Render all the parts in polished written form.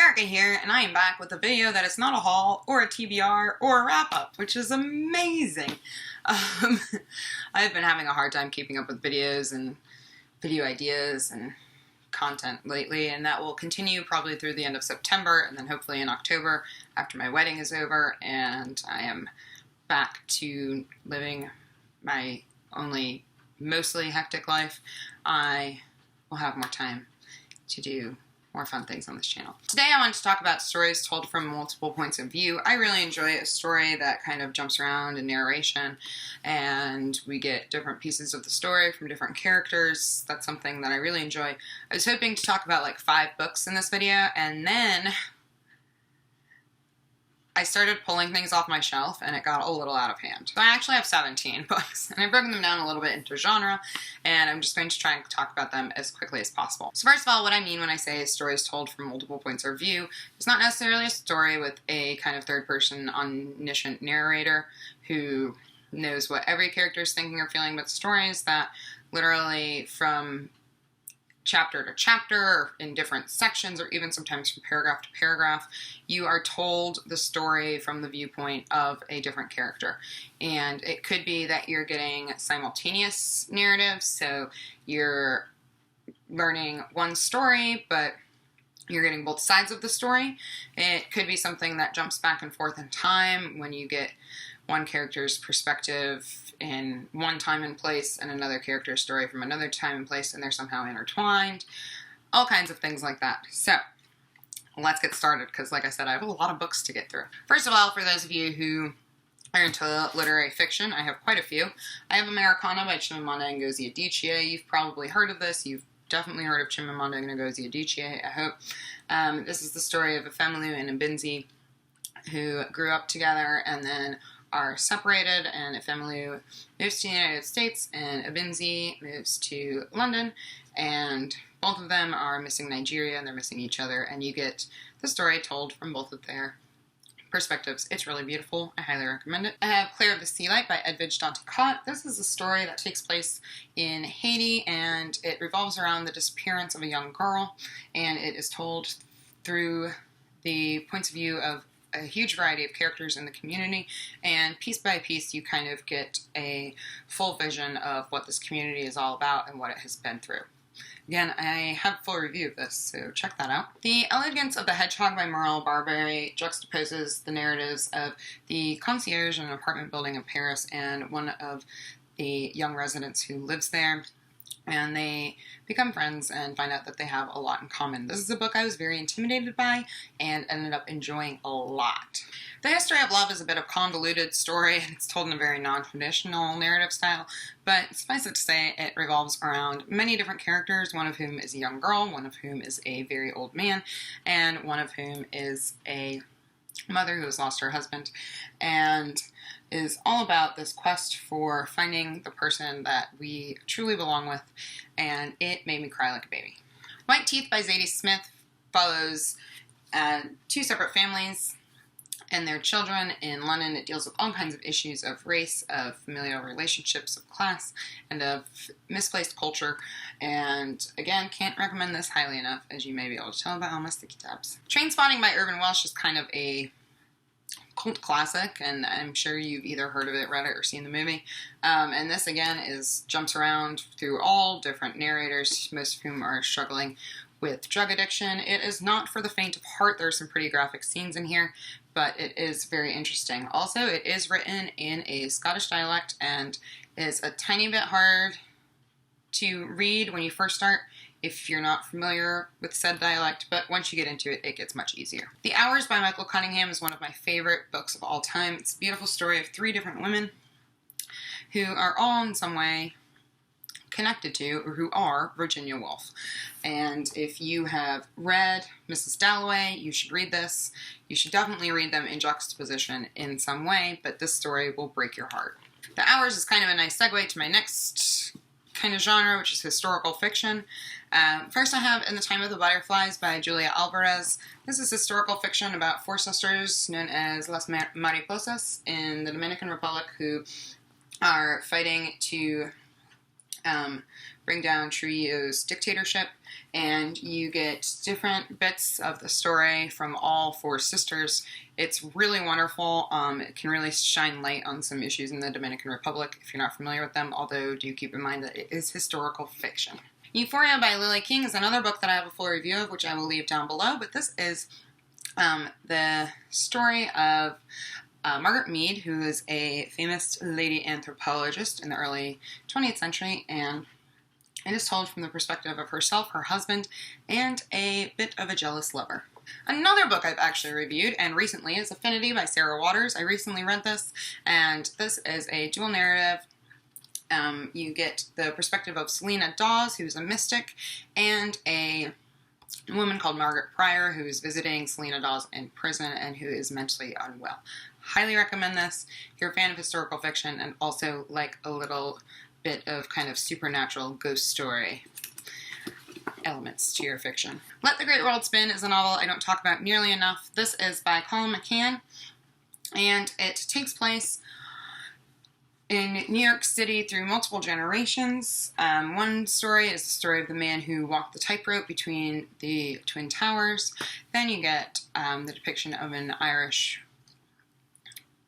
Erica here, and I am back with a video that is not a haul, or a TBR, or a wrap-up, which is amazing. I've been having a hard time keeping up with videos and video ideas and content lately, and that will continue probably through the end of September, and then hopefully in October after my wedding is over, and I am back to living my only mostly hectic life. I will have more time to do more fun things on this channel. Today I wanted to talk about stories told from multiple points of view. I really enjoy a story that kind of jumps around in narration and we get different pieces of the story from different characters. That's something that I really enjoy. I was hoping to talk about like 5 books in this video, and then I started pulling things off my shelf and it got a little out of hand. So I actually have 17 books, and I've broken them down a little bit into genre, and I'm just going to try and talk about them as quickly as possible. So first of all, what I mean when I say stories told from multiple points of view, it's not necessarily a story with a kind of third-person omniscient narrator who knows what every character is thinking or feeling, but stories that literally from chapter to chapter, or in different sections, or even sometimes from paragraph to paragraph, you are told the story from the viewpoint of a different character. And it could be that you're getting simultaneous narratives, so you're learning one story, but you're getting both sides of the story. It could be something that jumps back and forth in time, when you get one character's perspective in one time and place and another character's story from another time and place, and they're somehow intertwined. All kinds of things like that. So let's get started, because like I said, I have a lot of books to get through. First of all, for those of you who are into literary fiction, I have quite a few. I have Americanah by Chimamanda and Ngozi Adichie. You've probably heard of this. You've definitely heard of Chimamanda and Ngozi Adichie, I hope. This is the story of a family and a Jemisin who grew up together and then are separated, and a family moves to the United States, and Jemisin moves to London, and both of them are missing Nigeria, and they're missing each other, and you get the story told from both of their perspectives. It's really beautiful. I highly recommend it. I have Clear of the Sea Light by Edwidge Danticat. This is a story that takes place in Haiti, and it revolves around the disappearance of a young girl, and it is told through the points of view of a huge variety of characters in the community, and piece by piece you kind of get a full vision of what this community is all about and what it has been through. Again, I have a full review of this, so check that out. The Elegance of the Hedgehog by Merle Barberry juxtaposes the narratives of the concierge in an apartment building in Paris and one of the young residents who lives there, and they become friends and find out that they have a lot in common. This is a book I was very intimidated by and ended up enjoying a lot. The History of Love is a bit of a convoluted story, and it's told in a very non-traditional narrative style, but suffice it to say, it revolves around many different characters, one of whom is a young girl, one of whom is a very old man, and one of whom is a mother who has lost her husband, and is all about this quest for finding the person that we truly belong with, and it made me cry like a baby. White Teeth by Zadie Smith follows 2 separate families and their children in London. It deals with all kinds of issues of race, of familial relationships, of class, and of misplaced culture. And again, can't recommend this highly enough, as you may be able to tell by all my sticky tabs. Trainspotting by Irvine Welsh is kind of a cult classic, and I'm sure you've either heard of it, read it, or seen the movie. And this again jumps around through all different narrators, most of whom are struggling with drug addiction. It is not for the faint of heart. There are some pretty graphic scenes in here, but it is very interesting. Also, it is written in a Scottish dialect and is a tiny bit hard to read when you first start if you're not familiar with said dialect, but once you get into it, it gets much easier. The Hours by Michael Cunningham is one of my favorite books of all time. It's a beautiful story of 3 different women who are all in some way connected to, or who are, Virginia Woolf. And if you have read Mrs. Dalloway, you should read this. You should definitely read them in juxtaposition in some way, but this story will break your heart. The Hours is kind of a nice segue to my next kind of genre, which is historical fiction. First I have In the Time of the Butterflies by Julia Alvarez. This is historical fiction about 4 sisters known as Las Mariposas in the Dominican Republic who are fighting to bring down Trujillo's dictatorship, and you get different bits of the story from all four sisters. It's really wonderful. It can really shine light on some issues in the Dominican Republic if you're not familiar with them, although do keep in mind that it is historical fiction. Euphoria by Lily King is another book that I have a full review of, which I will leave down below, but this is the story of Margaret Mead, who is a famous lady anthropologist in the early 20th century, and it is told from the perspective of herself, her husband, and a bit of a jealous lover. Another book I've actually reviewed, and recently, is Affinity by Sarah Waters. I recently read this, and this is a dual narrative. You get the perspective of Selena Dawes, who's a mystic, and a woman called Margaret Pryor, who is visiting Selena Dawes in prison and who is mentally unwell. Highly recommend this if you're a fan of historical fiction and also like a little bit of kind of supernatural ghost story elements to your fiction. Let the Great World Spin is a novel I don't talk about nearly enough. This is by Colin McCann, and it takes place in New York City through multiple generations. One story is the story of the man who walked the tightrope between the Twin Towers. Then you get the depiction of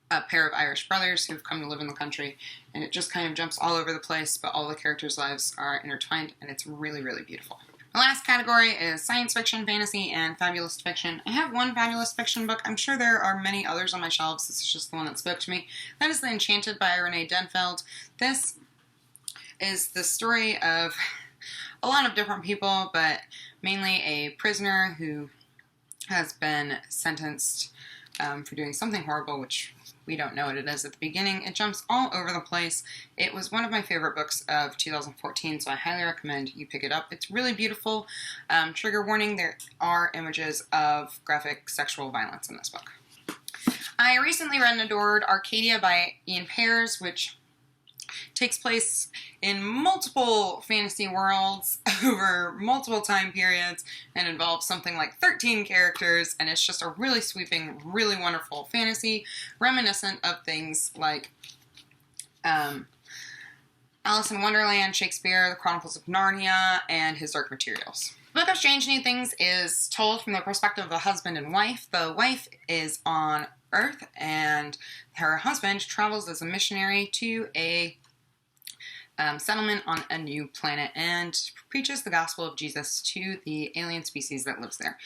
a pair of Irish brothers who've come to live in the country, and it just kind of jumps all over the place, but all the characters' lives are intertwined, and it's really, really beautiful. The last category is science fiction, fantasy, and fabulous fiction. I have one fabulous fiction book. I'm sure there are many others on my shelves. This is just the one that spoke to me. That is The Enchanted by Renee Denfeld. This is the story of a lot of different people, but mainly a prisoner who has been sentenced for doing something horrible, which we don't know what it is at the beginning. It jumps all over the place. It was one of my favorite books of 2014, so I highly recommend you pick it up. It's really beautiful. Trigger warning, there are images of graphic sexual violence in this book. I recently read and adored Arcadia by Ian Pears, which takes place in multiple fantasy worlds over multiple time periods and involves something like 13 characters, and it's just a really sweeping, really wonderful fantasy, reminiscent of things like Alice in Wonderland, Shakespeare, The Chronicles of Narnia, and His Dark Materials. The Book of Strange New Things is told from the perspective of a husband and wife. The wife is on Earth, and her husband travels as a missionary to a settlement on a new planet and preaches the gospel of Jesus to the alien species that lives there.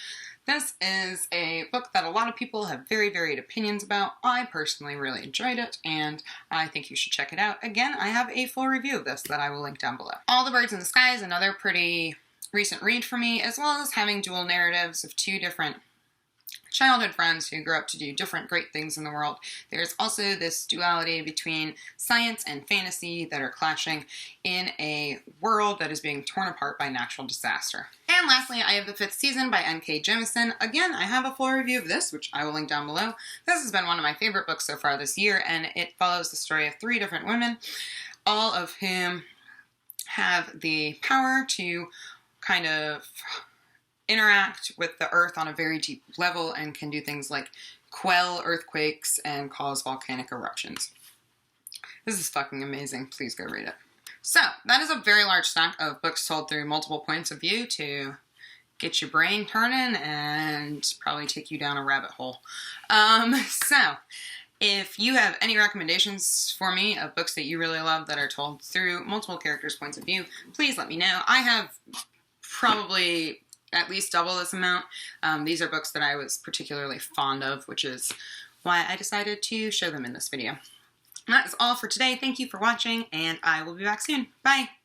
This is a book that a lot of people have very varied opinions about. I personally really enjoyed it, and I think you should check it out. Again, I have a full review of this that I will link down below. All the Birds in the Sky is another pretty recent read for me, as well as having dual narratives of two different childhood friends who grow up to do different great things in the world. There's also this duality between science and fantasy that are clashing in a world that is being torn apart by natural disaster. And lastly, I have The Fifth Season by N.K. Jemisin. Again, I have a full review of this, which I will link down below. This has been one of my favorite books so far this year, and it follows the story of 3 different women, all of whom have the power to kind of interact with the earth on a very deep level and can do things like quell earthquakes and cause volcanic eruptions. This is fucking amazing. Please go read it. So, that is a very large stack of books told through multiple points of view to get your brain turning and probably take you down a rabbit hole. So, if you have any recommendations for me of books that you really love that are told through multiple characters' points of view, please let me know. I have probably at least double this amount. These are books that I was particularly fond of, which is why I decided to show them in this video. And that is all for today. Thank you for watching, and I will be back soon. Bye!